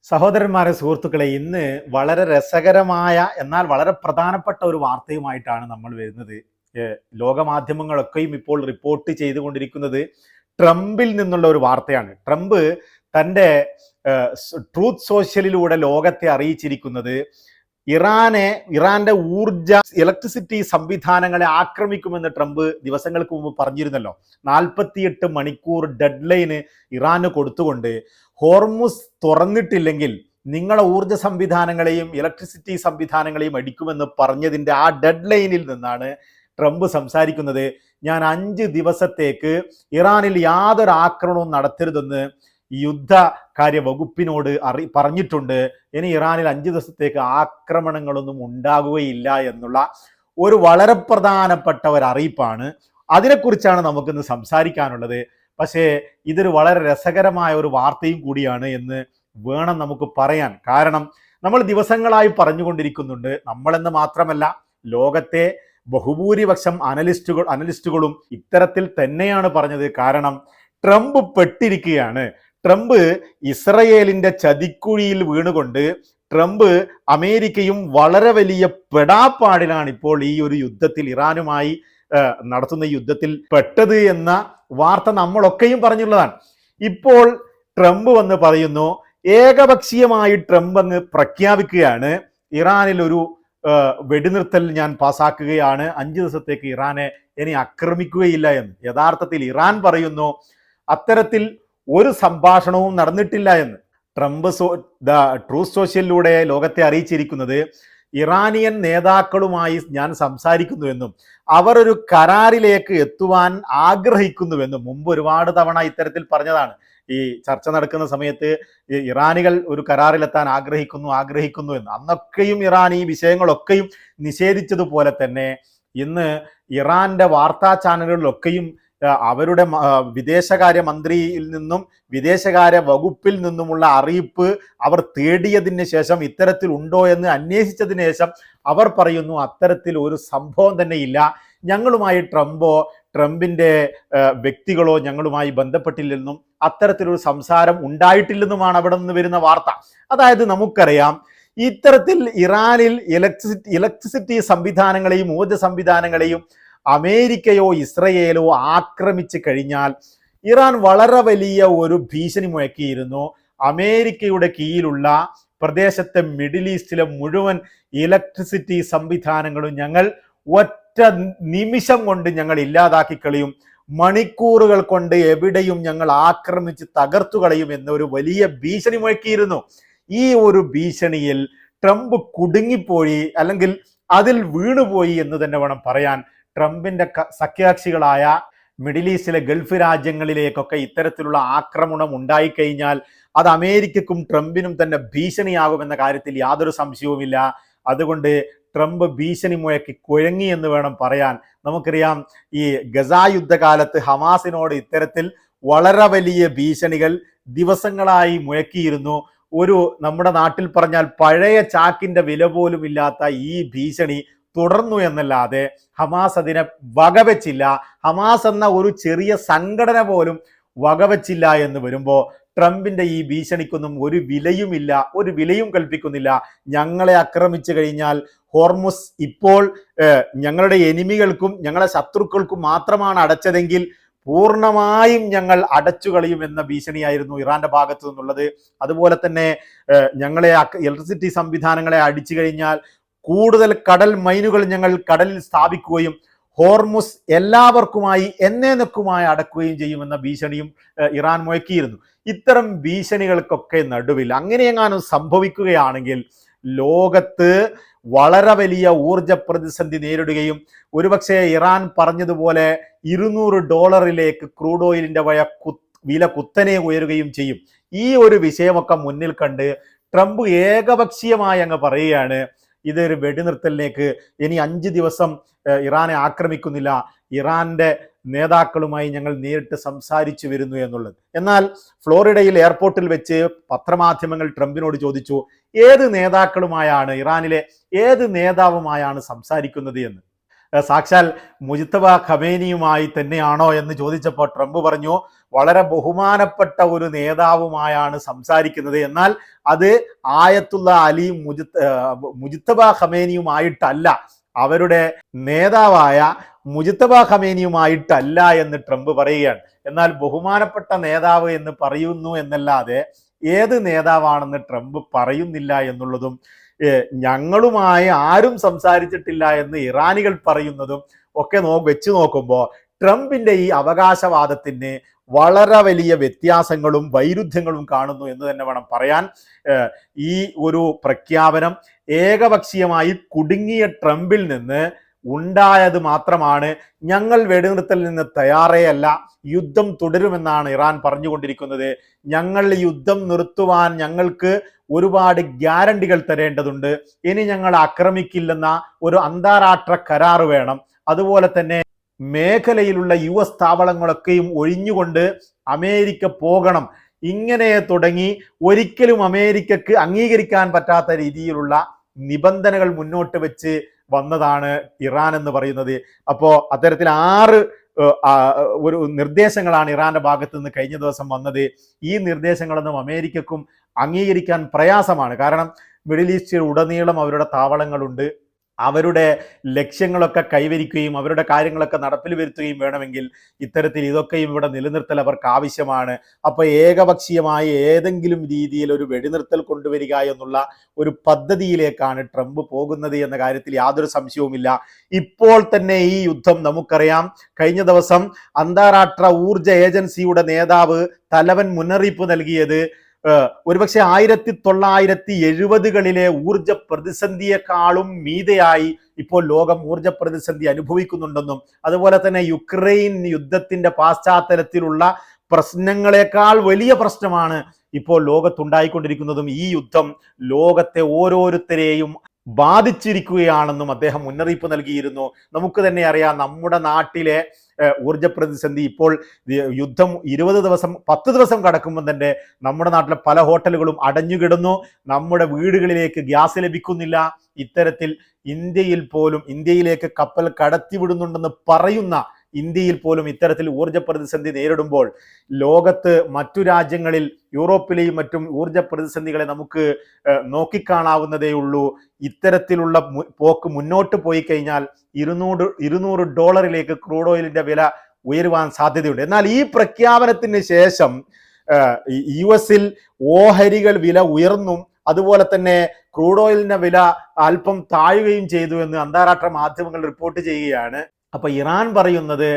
സഹോദരന്മാരെ, സുഹൃത്തുക്കളെ, ഇന്ന് വളരെ രസകരമായ എന്നാൽ വളരെ പ്രധാനപ്പെട്ട ഒരു വാർത്തയുമായിട്ടാണ് നമ്മൾ വരുന്നത്. ലോകമാധ്യമങ്ങളൊക്കെയും ഇപ്പോൾ റിപ്പോർട്ട് ചെയ്തുകൊണ്ടിരിക്കുന്നത് ട്രംപിൽ നിന്നുള്ള ഒരു വാർത്തയാണ്. ട്രംപ് തൻ്റെ ട്രൂത്ത് സോഷ്യലിലൂടെ ലോകത്തെ അറിയിച്ചിരിക്കുന്നത് ഇറാന്റെ ഇലക്ട്രിസിറ്റി സംവിധാനങ്ങളെ ആക്രമിക്കുമെന്ന് ട്രംപ് ദിവസങ്ങൾക്ക് മുമ്പ് പറഞ്ഞിരുന്നല്ലോ. 48 മണിക്കൂർ ഡെഡ് ലൈന് ഇറാന് കൊടുത്തുകൊണ്ട് ഹോർമുസ് തുറന്നിട്ടില്ലെങ്കിൽ നിങ്ങളെ ഊർജ്ജ സംവിധാനങ്ങളെയും ഇലക്ട്രിസിറ്റി സംവിധാനങ്ങളെയും അടിക്കുമെന്ന് പറഞ്ഞതിൻ്റെ ആ ഡെഡ് ലൈനിൽ നിന്നാണ് ട്രംപ് സംസാരിക്കുന്നത്. ഞാൻ 5 ദിവസത്തേക്ക് ഇറാനിൽ യാതൊരു ആക്രമണവും നടത്തരുതെന്ന് യുദ്ധകാര്യ വകുപ്പിനോട് പറഞ്ഞിട്ടുണ്ട്. ഇനി ഇറാനിൽ 5 ദിവസത്തേക്ക് ആക്രമണങ്ങളൊന്നും ഉണ്ടാകുകയില്ല എന്നുള്ള ഒരു വളരെ പ്രധാനപ്പെട്ട ഒരു അറിയിപ്പാണ്. അതിനെക്കുറിച്ചാണ് നമുക്കിന്ന് സംസാരിക്കാനുള്ളത്. പക്ഷേ ഇതൊരു വളരെ രസകരമായ ഒരു വാർത്തയും കൂടിയാണ് എന്ന് വേണം നമുക്ക് പറയാൻ. കാരണം നമ്മൾ ദിവസങ്ങളായി പറഞ്ഞുകൊണ്ടിരിക്കുന്നുണ്ട്, നമ്മളെന്ന് മാത്രമല്ല ലോകത്തെ ബഹുഭൂരിപക്ഷം അനലിസ്റ്റുകളും ഇത്തരത്തിൽ തന്നെയാണ് പറഞ്ഞത്. കാരണം ട്രംപ് പെട്ടിരിക്കുകയാണ്. ട്രംപ് ഇസ്രയേലിന്റെ ചതിക്കുഴിയിൽ വീണുകൊണ്ട് ട്രംപ് അമേരിക്കയും വളരെ വലിയ പെടാപ്പാടിലാണ് ഇപ്പോൾ ഈ ഒരു യുദ്ധത്തിൽ, ഇറാനുമായി നടത്തുന്ന യുദ്ധത്തിൽ പെട്ടത് എന്ന വാർത്ത നമ്മളൊക്കെയും പറഞ്ഞുള്ളതാണ്. ഇപ്പോൾ ട്രംപ് വന്ന് പറയുന്നു, ഏകപക്ഷീയമായി ട്രംപ് അങ്ങ് പ്രഖ്യാപിക്കുകയാണ്, ഇറാനിൽ ഒരു വെടിനിർത്തൽ ഞാൻ പാസാക്കുകയാണ്, 5 ദിവസത്തേക്ക് ഇറാനെ ഇനി ആക്രമിക്കുകയില്ല എന്ന്. യഥാർത്ഥത്തിൽ ഇറാൻ പറയുന്നു അത്തരത്തിൽ ഒരു സംഭാഷണവും നടന്നിട്ടില്ല എന്ന്. ട്രംപ് ട്രൂത്ത് സോഷ്യലിലൂടെ ലോകത്തെ അറിയിച്ചിരിക്കുന്നത് ഇറാനിയൻ നേതാക്കളുമായി ഞാൻ സംസാരിക്കുന്നുവെന്നും അവർ ഒരു കരാറിലേക്ക് എത്തുവാൻ ആഗ്രഹിക്കുന്നുവെന്നും മുമ്പ് ഒരുപാട് തവണ ഇത്തരത്തിൽ പറഞ്ഞതാണ്. ഈ ചർച്ച നടക്കുന്ന സമയത്ത് ഇറാനികൾ ഒരു കരാറിലെത്താൻ ആഗ്രഹിക്കുന്നു എന്ന്. അന്നൊക്കെയും ഇറാൻ ഈ വിഷയങ്ങളൊക്കെയും നിഷേധിച്ചതുപോലെ തന്നെ ഇന്ന് ഇറാന്റെ വാർത്താ ചാനലുകളിലൊക്കെയും അവരുടെ വിദേശകാര്യ മന്ത്രിയിൽ നിന്നും വിദേശകാര്യ വകുപ്പിൽ നിന്നുമുള്ള അറിയിപ്പ് അവർ തേടിയതിന് ശേഷം ഇത്തരത്തിൽ ഉണ്ടോ എന്ന് അന്വേഷിച്ചതിന് ശേഷം അവർ പറയുന്നു അത്തരത്തിൽ ഒരു സംഭവം തന്നെ ഇല്ല, ഞങ്ങളുമായി ട്രംപിൻ്റെ വ്യക്തികളോ ഞങ്ങളുമായി ബന്ധപ്പെട്ടില്ലെന്നും അത്തരത്തിലൊരു സംസാരം ഉണ്ടായിട്ടില്ലെന്നുമാണ് അവിടെ നിന്ന് വരുന്ന വാർത്ത. അതായത് നമുക്കറിയാം, ഇത്തരത്തിൽ ഇറാനിൽ ഇലക്ട്രിസിറ്റി സംവിധാനങ്ങളെയും ഊർജ്ജ സംവിധാനങ്ങളെയും അമേരിക്കയോ ഇസ്രയേലോ ആക്രമിച്ചു കഴിഞ്ഞാൽ ഇറാൻ വളരെ വലിയ ഒരു ഭീഷണി മുഴക്കിയിരുന്നു. അമേരിക്കയുടെ കീഴിലുള്ള പ്രദേശത്തെ മിഡിൽ ഈസ്റ്റിലെ മുഴുവൻ ഇലക്ട്രിസിറ്റി സംവിധാനങ്ങളും ഞങ്ങൾ ഒറ്റ നിമിഷം കൊണ്ട് ഞങ്ങൾ ഇല്ലാതാക്കി കളയും, മണിക്കൂറുകൾ കൊണ്ട് എവിടെയും ഞങ്ങൾ ആക്രമിച്ച് തകർത്തു കളയും എന്നൊരു വലിയ ഭീഷണി മുഴക്കിയിരുന്നു. ഈ ഒരു ഭീഷണിയിൽ ട്രംപ് കുടുങ്ങിപ്പോയി, അല്ലെങ്കിൽ അതിൽ വീണുപോയി എന്ന് തന്നെ വേണം പറയാൻ. ട്രംപിന്റെ സഖ്യകക്ഷികളായ മിഡിൽ ഈസ്റ്റിലെ ഗൾഫ് രാജ്യങ്ങളിലേക്കൊക്കെ ഇത്തരത്തിലുള്ള ആക്രമണം ഉണ്ടായിക്കഴിഞ്ഞാൽ അത് അമേരിക്കക്കും ട്രംപിനും തന്നെ ഭീഷണിയാകുമെന്ന കാര്യത്തിൽ യാതൊരു സംശയവുമില്ല. അതുകൊണ്ട് ട്രംപ് ഭീഷണി മുഴക്കി കുഴങ്ങി എന്ന് വേണം പറയാൻ. നമുക്കറിയാം, ഈ ഗസ യുദ്ധകാലത്ത് ഹമാസിനോട് ഇത്തരത്തിൽ വളരെ വലിയ ഭീഷണികൾ ദിവസങ്ങളായി മുഴക്കിയിരുന്നു. നമ്മുടെ നാട്ടിൽ പറഞ്ഞാൽ പഴയ ചാക്കിന്റെ വില പോലും ഇല്ലാത്ത ഈ ഭീഷണി തുടർന്നു എന്നല്ലാതെ ഹമാസ് അതിനെ വകവെച്ചില്ല. ഹമാസ് എന്ന ഒരു ചെറിയ സംഘടന പോലും വകവെച്ചില്ല എന്ന് വരുമ്പോൾ ട്രംപിന്റെ ഈ ഭീഷണിക്കൊന്നും ഒരു വിലയുമില്ല, ഒരു വിലയും കൽപ്പിക്കുന്നില്ല. ഞങ്ങളെ ആക്രമിച്ചു കഴിഞ്ഞാൽ ഹോർമുസ് ഇപ്പോൾ ഞങ്ങളുടെ എനിമികൾക്കും ഞങ്ങളുടെ ശത്രുക്കൾക്കും മാത്രമാണ് അടച്ചതെങ്കിൽ പൂർണ്ണമായും ഞങ്ങൾ അടച്ചു കളയും എന്ന ഭീഷണിയായിരുന്നു ഇറാന്റെ ഭാഗത്തു നിന്നുള്ളത്. അതുപോലെ തന്നെ ഞങ്ങളെ ഇലക്ട്രിസിറ്റി സംവിധാനങ്ങളെ അടിച്ചു കഴിഞ്ഞാൽ കൂടുതൽ കടൽ മൈനുകൾ ഞങ്ങൾ കടലിൽ സ്ഥാപിക്കുകയും ഹോർമുസ് എല്ലാവർക്കുമായി എന്നേക്കുമായി അടക്കുകയും ചെയ്യുമെന്ന ഭീഷണിയും ഇറാൻ മുഴക്കിയിരുന്നു. ഇത്തരം ഭീഷണികൾക്കൊക്കെ നടുവിൽ അങ്ങനെയെങ്ങാനും സംഭവിക്കുകയാണെങ്കിൽ ലോകത്ത് വളരെ വലിയ ഊർജ പ്രതിസന്ധി നേരിടുകയും ഒരുപക്ഷെ ഇറാൻ പറഞ്ഞതുപോലെ $200 ക്രൂഡ് ഓയിലിന്റെ വില കുത്തനെ ഉയരുകയും ചെയ്യും. ഈ ഒരു വിഷയമൊക്കെ മുന്നിൽ കണ്ട് ട്രംപ് ഏകപക്ഷീയമായി അങ്ങ് പറയുകയാണ്, ഇതൊരു വെടിനിർത്തലിലേക്ക് ഇനി 5 ദിവസം ഇറാനെ ആക്രമിക്കുന്നില്ല, ഇറാന്റെ നേതാക്കളുമായി ഞങ്ങൾ നേരിട്ട് സംസാരിച്ചു വരുന്നു എന്നുള്ളത്. എന്നാൽ ഫ്ലോറിഡയിൽ എയർപോർട്ടിൽ വെച്ച് പത്രമാധ്യമങ്ങൾ ട്രംപിനോട് ചോദിച്ചു, ഏത് നേതാക്കളുമായാണ്, ഇറാനിലെ ഏത് നേതാവുമായാണ് സംസാരിക്കുന്നത് എന്ന്. സാക്ഷാൽ മുജ്തബ ഖമേനിയുമായി തന്നെയാണോ എന്ന് ചോദിച്ചപ്പോൾ ട്രംപ് പറഞ്ഞു വളരെ ബഹുമാനപ്പെട്ട ഒരു നേതാവുമായാണ് സംസാരിക്കുന്നത്, എന്നാൽ അത് ആയത്തുള്ള അലി മുജ്തബ ഖമേനിയുമായിട്ടല്ല, അവരുടെ നേതാവായ മുജ്തബ ഖമേനിയുമായിട്ടല്ല എന്ന് ട്രംപ് പറയുകയാണ്. എന്നാൽ ബഹുമാനപ്പെട്ട നേതാവ് എന്ന് പറയുന്നു എന്നല്ലാതെ ഏത് നേതാവാണെന്ന് ട്രംപ് പറയുന്നില്ല എന്നുള്ളതും ഞങ്ങളുമായി ആരും സംസാരിച്ചിട്ടില്ല എന്ന് ഇറാനികൾ പറയുന്നതും ഒക്കെ വെച്ച് നോക്കുമ്പോൾ ട്രംപിന്റെ ഈ അവകാശവാദത്തിന് വളരെ വലിയ വ്യത്യാസങ്ങളും വൈരുദ്ധ്യങ്ങളും കാണുന്നു എന്ന് തന്നെ വേണം പറയാൻ. ഈ ഒരു പ്രഖ്യാപനം ഏകപക്ഷീയമായി കുടുങ്ങിയ ട്രംപിൽ നിന്ന് ഉണ്ടായത് മാത്രമാണ്. ഞങ്ങൾ വെടിനിർത്തലിൽ നിന്ന് തയ്യാറേ അല്ല, യുദ്ധം തുടരുമെന്നാണ് ഇറാൻ പറഞ്ഞുകൊണ്ടിരിക്കുന്നത്. ഞങ്ങൾ യുദ്ധം നിർത്തുവാൻ ഞങ്ങൾക്ക് ഒരുപാട് ഗ്യാരണ്ടികൾ തരേണ്ടതുണ്ട്. ഇനി ഞങ്ങൾ ആക്രമിക്കില്ലെന്ന ഒരു അന്താരാഷ്ട്ര കരാർ വേണം. അതുപോലെ തന്നെ മേഖലയിലുള്ള US താവളങ്ങളൊക്കെയും ഒഴിഞ്ഞുകൊണ്ട് അമേരിക്ക പോകണം. ഇങ്ങനെ തുടങ്ങി ഒരിക്കലും അമേരിക്കക്ക് അംഗീകരിക്കാൻ പറ്റാത്ത രീതിയിലുള്ള നിബന്ധനകൾ മുന്നോട്ട് വെച്ച് വന്നതാണ് ഇറാൻ എന്ന് പറയുന്നത്. അപ്പോൾ അത്തരത്തിൽ 6 ഒരു നിർദ്ദേശങ്ങളാണ് ഇറാന്റെ ഭാഗത്ത് നിന്ന് കഴിഞ്ഞ ദിവസം വന്നത്. ഈ നിർദ്ദേശങ്ങളൊന്നും അമേരിക്കക്കും അംഗീകരിക്കാൻ പ്രയാസമാണ്. കാരണം മിഡിൽ ഈസ്റ്റിൽ ഉടനീളം അവരുടെ താവളങ്ങളുണ്ട്. അവരുടെ ലക്ഷ്യങ്ങളൊക്കെ കൈവരിക്കുകയും അവരുടെ കാര്യങ്ങളൊക്കെ നടപ്പിൽ വരുത്തുകയും വേണമെങ്കിൽ ഇത്തരത്തിൽ ഇതൊക്കെയും ഇവിടെ നിലനിർത്തൽ അവർക്ക് ആവശ്യമാണ്. അപ്പോൾ ഏകപക്ഷീയമായി ഏതെങ്കിലും രീതിയിൽ ഒരു വെടിനിർത്തൽ കൊണ്ടുവരിക എന്നുള്ള ഒരു പദ്ധതിയിലേക്കാണ് ട്രംപ് പോകുന്നത് എന്ന കാര്യത്തിൽ യാതൊരു സംശയവുമില്ല. ഇപ്പോൾ തന്നെ ഈ യുദ്ധം നമുക്കറിയാം. കഴിഞ്ഞ ദിവസം അന്താരാഷ്ട്ര ഊർജ ഏജൻസിയുടെ നേതാവ് തലവൻ മുന്നറിയിപ്പ് നൽകിയത് ഒരുപക്ഷെ 1970കളിലെ ഊർജ പ്രതിസന്ധിയെക്കാളും മീതെയായി ഇപ്പോൾ ലോകം ഊർജ പ്രതിസന്ധി അനുഭവിക്കുന്നുണ്ടെന്നും അതുപോലെ തന്നെ യുക്രൈൻ യുദ്ധത്തിന്റെ പശ്ചാത്തലത്തിലുള്ള പ്രശ്നങ്ങളെക്കാൾ വലിയ പ്രശ്നമാണ് ഇപ്പോൾ ലോകത്തുണ്ടായിക്കൊണ്ടിരിക്കുന്നതും ഈ യുദ്ധം ലോകത്തെ ഓരോരുത്തരെയും ബാധിച്ചിരിക്കുകയാണെന്നും അദ്ദേഹം മുന്നറിയിപ്പ് നൽകിയിരുന്നു. നമുക്ക് തന്നെ അറിയാം, നമ്മുടെ നാട്ടിലെ ഊർജ പ്രതിസന്ധി ഇപ്പോൾ യുദ്ധം 20 ദിവസം 10 ദിവസം കടക്കുമ്പോൾ തന്നെ നമ്മുടെ നാട്ടിലെ പല ഹോട്ടലുകളും അടഞ്ഞുകിടന്നു. നമ്മുടെ വീടുകളിലേക്ക് ഗ്യാസ് ലഭിക്കുന്നില്ല. ഇത്തരത്തിൽ ഇന്ത്യയിലേക്ക് കപ്പൽ കടത്തിവിടുന്നുണ്ടെന്ന് പറയുന്ന ഇന്ത്യയിൽ പോലും ഇത്തരത്തിൽ ഊർജ പ്രതിസന്ധി നേരിടുമ്പോൾ ലോകത്ത് മറ്റു രാജ്യങ്ങളിൽ യൂറോപ്പിലെയും മറ്റും ഊർജ പ്രതിസന്ധികളെ നമുക്ക് നോക്കിക്കാണാവുന്നതേ ഉള്ളൂ. ഇത്തരത്തിലുള്ള പോക്ക് മുന്നോട്ട് പോയി കഴിഞ്ഞാൽ $200 ക്രൂഡ് ഓയിലിന്റെ വില ഉയരുവാൻ സാധ്യതയുണ്ട്. എന്നാൽ ഈ പ്രഖ്യാപനത്തിന് ശേഷം US ഓഹരികൾ വില ഉയർന്നും അതുപോലെ തന്നെ ക്രൂഡ് ഓയിലിന്റെ വില അല്പം താഴുകയും ചെയ്തു എന്ന് അന്താരാഷ്ട്ര മാധ്യമങ്ങൾ റിപ്പോർട്ട് ചെയ്യുകയാണ്. അപ്പൊ ഇറാൻ പറയുന്നത്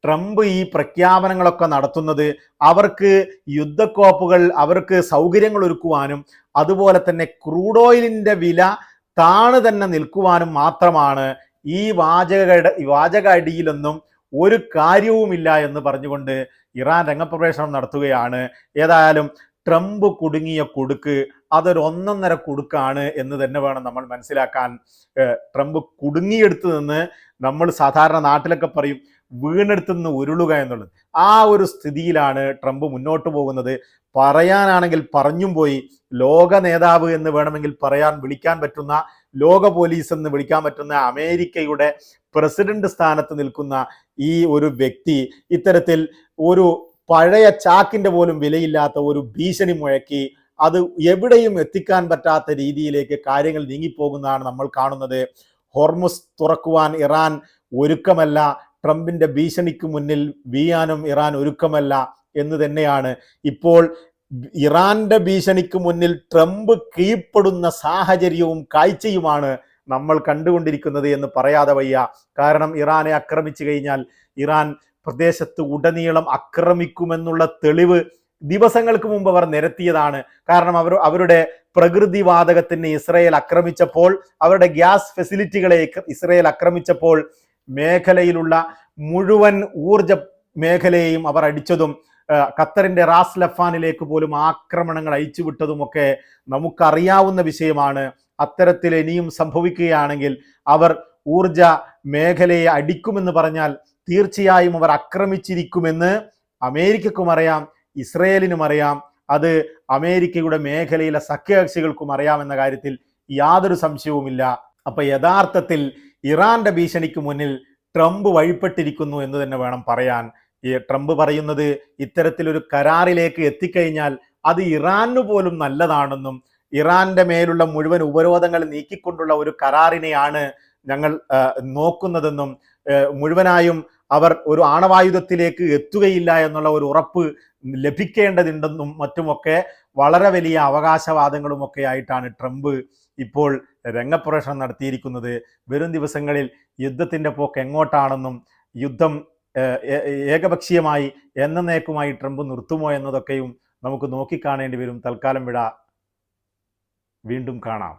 ട്രംപ് ഈ പ്രഖ്യാപനങ്ങളൊക്കെ നടത്തുന്നത് അവർക്ക് യുദ്ധക്കോപ്പുകൾ, അവർക്ക് സൗകര്യങ്ങൾ ഒരുക്കുവാനും അതുപോലെ തന്നെ ക്രൂഡ് ഓയിലിന്റെ വില താണു തന്നെ നിൽക്കുവാനും മാത്രമാണ്. ഈ വാചക അടിയിലൊന്നും ഒരു കാര്യവുമില്ല എന്ന് പറഞ്ഞുകൊണ്ട് ഇറാൻ രംഗപ്രവേശനം നടത്തുകയാണ്. ഏതായാലും ട്രംപ് കുടുങ്ങിയ കുടുക്ക് അതൊരു 1.5 കുടുക്കാണ് എന്ന് തന്നെ വേണം നമ്മൾ മനസ്സിലാക്കാൻ. ട്രംപ് കുടുങ്ങിയെടുത്ത് നിന്ന് നമ്മൾ സാധാരണ നാട്ടിലൊക്കെ പറയും വീണെടുത്ത് നിന്ന് ഉരുളുക എന്നുള്ളത്. ആ ഒരു സ്ഥിതിയിലാണ് ട്രംപ് മുന്നോട്ട് പോകുന്നത്. പറയാനാണെങ്കിൽ പറഞ്ഞും പോയി. ലോക നേതാവ് എന്ന് വേണമെങ്കിൽ വിളിക്കാൻ പറ്റുന്ന, ലോക പോലീസ് എന്ന് വിളിക്കാൻ പറ്റുന്ന അമേരിക്കയുടെ പ്രസിഡന്റ് സ്ഥാനത്ത് നിൽക്കുന്ന ഈ ഒരു വ്യക്തി ഇത്തരത്തിൽ ഒരു പഴയ ചാക്കിന്റെ പോലും വിലയില്ലാത്ത ഒരു ഭീഷണി മുഴക്കി അത് എവിടെയും എത്തിക്കാൻ പറ്റാത്ത രീതിയിലേക്ക് കാര്യങ്ങൾ നീങ്ങിപ്പോകുന്നതാണ് നമ്മൾ കാണുന്നത്. ഹോർമുസ് തുറക്കുവാൻ ഇറാൻ ഒരുക്കമല്ല, ട്രംപിന്റെ ഭീഷണിക്ക് മുന്നിൽ വീഴാനും ഇറാൻ ഒരുക്കമല്ല എന്ന് തന്നെയാണ്. ഇപ്പോൾ ഇറാന്റെ ഭീഷണിക്ക് മുന്നിൽ ട്രംപ് കീഴ്പ്പെടുന്ന സാഹചര്യവും കാഴ്ചയുമാണ് നമ്മൾ കണ്ടുകൊണ്ടിരിക്കുന്നത് എന്ന് പറയാതെ വയ്യ. കാരണം ഇറാനെ ആക്രമിച്ചു കഴിഞ്ഞാൽ ഇറാൻ പ്രദേശത്ത് ഉടനീളം ആക്രമിക്കുമെന്നുള്ള തെളിവ് ദിവസങ്ങൾക്ക് മുമ്പ് അവർ നിരത്തിയതാണ്. കാരണം അവരുടെ പ്രകൃതിവാതകത്തിന് ഇസ്രയേൽ ആക്രമിച്ചപ്പോൾ, അവരുടെ ഗ്യാസ് ഫെസിലിറ്റികളെ ഇസ്രയേൽ ആക്രമിച്ചപ്പോൾ മേഖലയിലുള്ള മുഴുവൻ ഊർജ മേഖലയെയും അവർ അടിച്ചതും ഖത്തറിന്റെ റാസ് ലഫാനിലേക്ക് പോലും ആക്രമണങ്ങൾ അയച്ചുവിട്ടതുമൊക്കെ നമുക്കറിയാവുന്ന വിഷയമാണ്. അത്തരത്തിൽ ഇനിയും സംഭവിക്കുകയാണെങ്കിൽ അവർ ഊർജ മേഖലയെ അടിക്കുമെന്ന് പറഞ്ഞാൽ തീർച്ചയായും അവർ ആക്രമിച്ചിരിക്കുമെന്ന് അമേരിക്കക്കും അറിയാം, ഇസ്രയേലിനും അറിയാം. അത് അമേരിക്കയുടെ മേഖലയിലെ സഖ്യകക്ഷികൾക്കും അറിയാമെന്ന കാര്യത്തിൽ യാതൊരു സംശയവുമില്ല. അപ്പൊ യഥാർത്ഥത്തിൽ ഇറാന്റെ ഭീഷണിക്ക് മുന്നിൽ ട്രംപ് വഴിപ്പെട്ടിരിക്കുന്നു എന്ന് തന്നെ വേണം പറയാൻ. ഈ ട്രംപ് പറയുന്നത് ഇത്തരത്തിലൊരു കരാറിലേക്ക് എത്തിക്കഴിഞ്ഞാൽ അത് ഇറാനു പോലും നല്ലതാണെന്നും ഇറാന്റെ മേലുള്ള മുഴുവൻ ഉപരോധങ്ങൾ നീക്കിക്കൊണ്ടുള്ള ഒരു കരാറിനെയാണ് ഞങ്ങൾ നോക്കുന്നതെന്നും മുഴുവനായും അവർ ഒരു ആണവായുധത്തിലേക്ക് എത്തുകയില്ല എന്നുള്ള ഒരു ഉറപ്പ് ലഭിക്കേണ്ടതുണ്ടെന്നും മറ്റുമൊക്കെ വളരെ വലിയ അവകാശവാദങ്ങളുമൊക്കെ ആയിട്ടാണ് ട്രംപ് ഇപ്പോൾ രംഗപ്രവേശനം നടത്തിയിരിക്കുന്നത്. വരും ദിവസങ്ങളിൽ യുദ്ധത്തിൻ്റെ പോക്ക് എങ്ങോട്ടാണെന്നും യുദ്ധം ഏകപക്ഷീയമായി എന്നേക്കുമായി ട്രംപ് നിർത്തുമോ എന്നതൊക്കെയും നമുക്ക് നോക്കിക്കാണേണ്ടി വരും. തൽക്കാലം വിട. വീണ്ടും കാണാം.